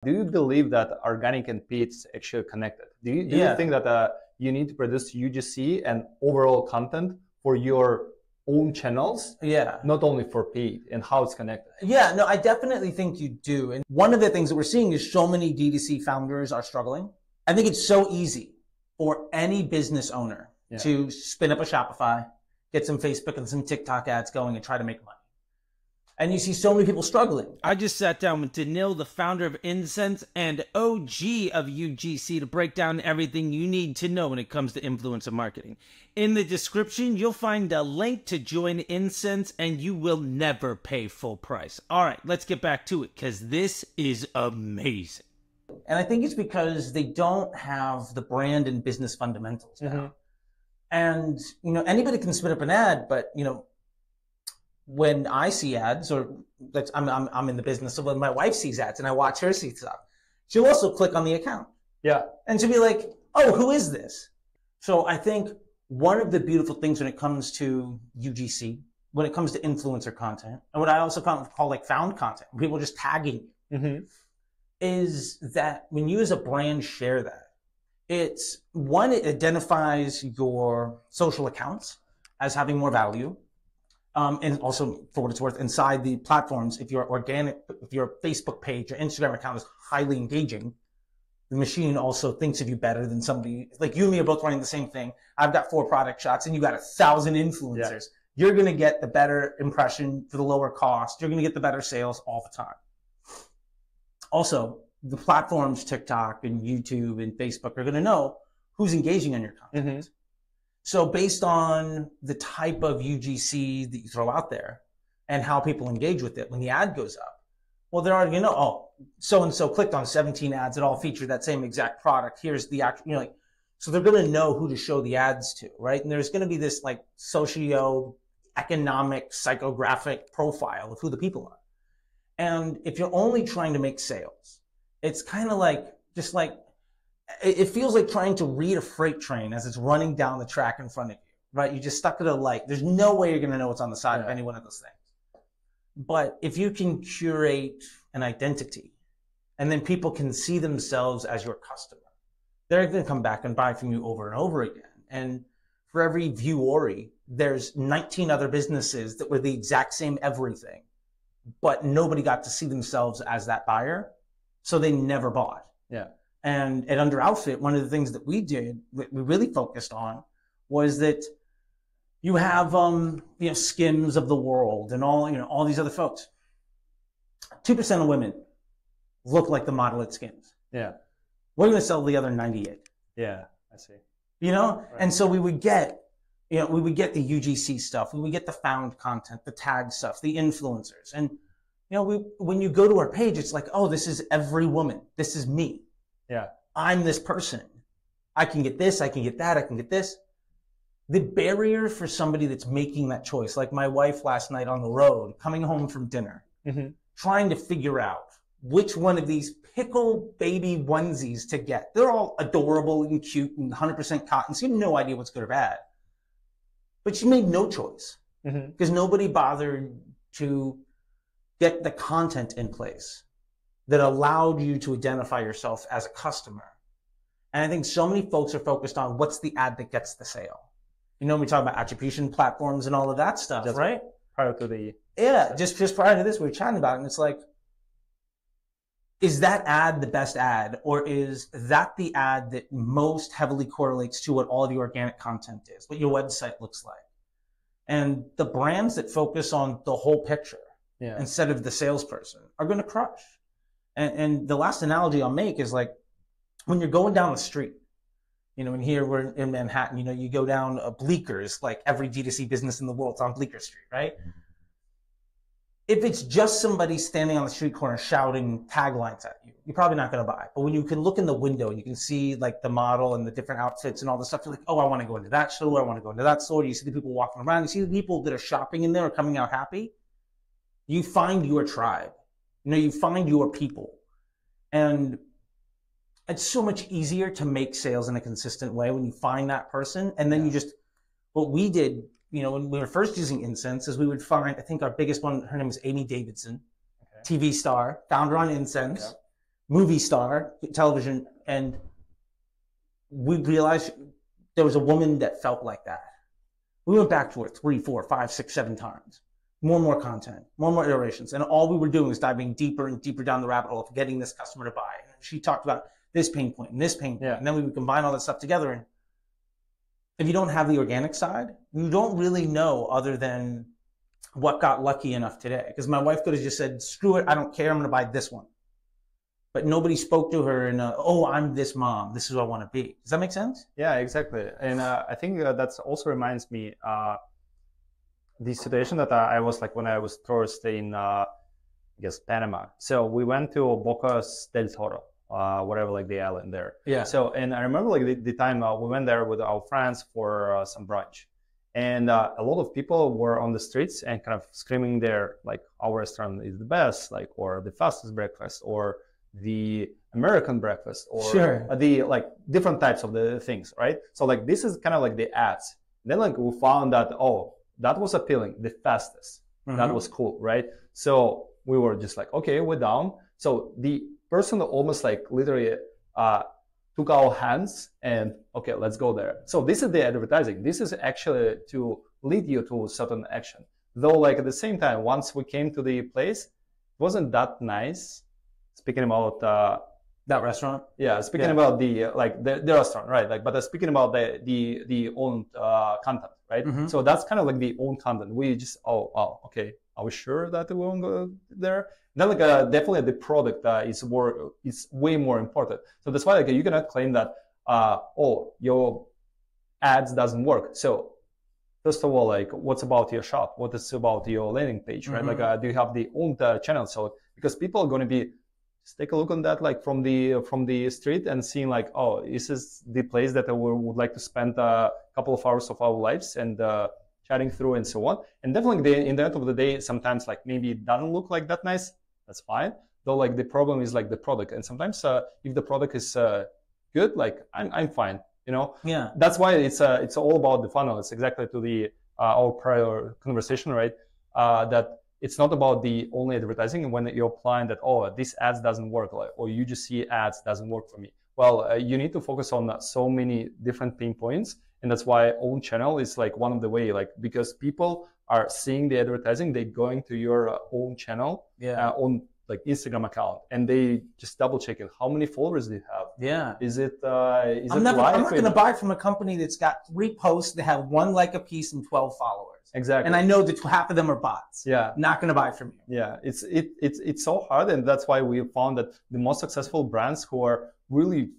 Do you believe that organic and paid is actually connected? Do you think that you need to produce UGC and overall content for your own channels? Yeah. Not only for paid, and how it's connected? Yeah, no, I definitely think you do. And one of the things that we're seeing is so many D2C founders are struggling. I think it's so easy for any business owner to spin up a Shopify, get some Facebook and some TikTok ads going and try to make money. And you see so many people struggling. I just sat down with Danil, the founder of Incense and OG of UGC, to break down everything you need to know when it comes to influencer marketing. In the description, you'll find a link to join Incense, and you will never pay full price. All right, let's get back to it, because this is amazing. And I think it's because they don't have the brand and business fundamentals now. And, you know, anybody can spin up an ad, but, you know, when I see ads, or I'm in the business of when my wife sees ads and I watch her see stuff, she'll also click on the account. Yeah. And she'll be like, oh, who is this? So I think one of the beautiful things when it comes to UGC, when it comes to influencer content, and what I also call like found content, people just tagging you, is that when you as a brand share that, it's one, it identifies your social accounts as having more value. And also, for what it's worth, inside the platforms, if your Facebook page or Instagram account is highly engaging, the machine also thinks of you better than somebody. Like you and me are both running the same thing. I've got 4 product shots and you got 1,000 influencers. Yeah. You're going to get the better impression for the lower cost. You're going to get the better sales all the time. Also, the platforms, TikTok and YouTube and Facebook, are going to know who's engaging on your content. So based on the type of UGC that you throw out there and how people engage with it, when the ad goes up, well, they're already going to know, oh, so-and-so clicked on 17 ads that all feature that same exact product. Here's the actual, you know, like, so they're going to know who to show the ads to, right? And there's going to be this like socio-economic, psychographic profile of who the people are. And if you're only trying to make sales, it's kind of like, just like, it feels like trying to read a freight train as it's running down the track in front of you, right? You just stuck at a light. There's no way you're going to know what's on the side of any one of those things. But if you can curate an identity and then people can see themselves as your customer, they're going to come back and buy from you over and over again. And for every viewer, there's 19 other businesses that were the exact same everything, but nobody got to see themselves as that buyer. So they never bought. Yeah. And at Under Outfit, one of the things that we did, we really focused on, was that you have, you know, Skims of the world and all, you know, all these other folks. 2% of women look like the model at Skims. Yeah. We're going to sell the other 98. Yeah, I see. You know, right. And so we would get, you know, we would get the UGC stuff, we would get the found content, the tag stuff, the influencers, and you know, when you go to our page, it's like, oh, this is every woman. This is me. Yeah. I'm this person. I can get this, I can get that, I can get this. The barrier for somebody that's making that choice, like my wife last night on the road, coming home from dinner, trying to figure out which one of these pickle baby onesies to get. They're all adorable and cute and 100% cotton, so you have no idea what's good or bad. But she made no choice because nobody bothered to get the content in place that allowed you to identify yourself as a customer. And I think so many folks are focused on what's the ad that gets the sale. You know, we talk about attribution platforms and all of that stuff, just right? Prior to the... Yeah, just prior to this, we were chatting about it, and it's like, is that ad the best ad, or is that the ad that most heavily correlates to what all the organic content is, what your website looks like? And the brands that focus on the whole picture instead of the salesperson are going to crush. And the last analogy I'll make is like when you're going down the street, you know, and here we're in Manhattan, you know, you go down Bleeckers, like every D2C business in the world's on Bleecker Street, right? If it's just somebody standing on the street corner shouting taglines at you, you're probably not going to buy. But when you can look in the window and you can see like the model and the different outfits and all the stuff, you're like, oh, I want to go into that store. I want to go into that store. You see the people walking around. You see the people that are shopping in there are coming out happy. You find your tribe. You know, you find your people. And it's so much easier to make sales in a consistent way when you find that person. And then you just, what we did, you know, when we were first using Incense, is we would find, I think our biggest one, her name was Amy Davidson, TV star, found her on Incense. movie star, television, and we realized there was a woman that felt like that. We went back to her 3, 4, 5, 6, 7 times. More and more content, more and more iterations. And all we were doing was diving deeper and deeper down the rabbit hole of getting this customer to buy. And she talked about this pain point and this pain point. And then we would combine all that stuff together. And if you don't have the organic side, you don't really know other than what got lucky enough today. Because my wife could have just said, screw it, I don't care, I'm going to buy this one. But nobody spoke to her in oh, I'm this mom, this is who I want to be. Does that make sense? Yeah, exactly. And I think that also reminds me the situation that I was like when I was tourist in, I guess, Panama. So we went to Bocas del Toro, whatever, like the island there. Yeah. So, and I remember like the time we went there with our friends for some brunch. And a lot of people were on the streets and kind of screaming there, like, our restaurant is the best, like, or the fastest breakfast, or the American breakfast, or the like different types of the things, right? So like this is kind of like the ads. Then like we found that, oh, that was appealing, the fastest. That was cool, right? So we were just like, okay, we're down. So the person almost like literally took our hands and okay, let's go there. So this is the advertising. This is actually to lead you to a certain action. Though like at the same time, once we came to the place, it wasn't that nice. Speaking about that restaurant, speaking about the like the restaurant, right? Like, but speaking about the own content, right? So that's kind of like the own content. We just okay, are we sure that we won't go there? Then like definitely the product is way more important. So that's why like you cannot claim that your ads doesn't work. So first of all, like what's about your shop? What is about your landing page, right? Like do you have the own channel? So because people are going to be just take a look on that, like from the street and seeing like, oh, this is the place that we would like to spend a couple of hours of our lives and chatting through and so on. And definitely in the end of the day, sometimes like maybe it doesn't look like that nice. That's fine. Though like the problem is like the product. And sometimes if the product is good, like I'm fine, you know? Yeah. That's why it's all about the funnel. It's exactly to the our prior conversation, right? That it's not about the only advertising when you're applying that, oh, this ads doesn't work, like, or UGC ads doesn't work for me. Well, you need to focus on so many different pain points. And that's why own channel is like one of the way, like, because people are seeing the advertising, they going to your own channel, on like Instagram account, and they just double checking how many followers do you have. Yeah. I'm not going to buy from a company that's got 3 posts that have 1 like a piece and 12 followers. Exactly. And I know that half of them are bots. Yeah. Not going to buy from you. Yeah. It's so hard. And that's why we found that the most successful brands who are really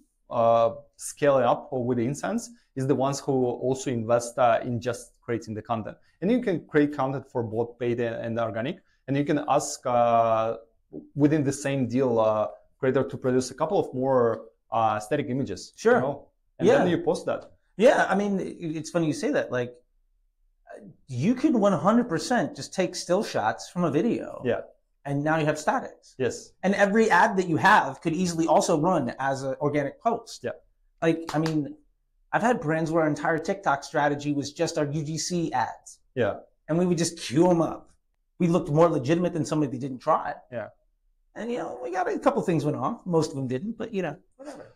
scaling up with insights is the ones who also invest in just creating the content. And you can create content for both paid and organic. And you can ask within the same deal creator to produce a couple of more static images. Sure. You know? And then you post that. Yeah. I mean, it's funny you say that. Like, you can 100% just take still shots from a video. Yeah. And now you have statics. Yes. And every ad that you have could easily also run as an organic post. Yeah. Like, I mean, I've had brands where our entire TikTok strategy was just our UGC ads. Yeah. And we would just queue them up. We looked more legitimate than somebody that didn't try it. Yeah. And, you know, we got a couple things went off. Most of them didn't, but, you know, whatever.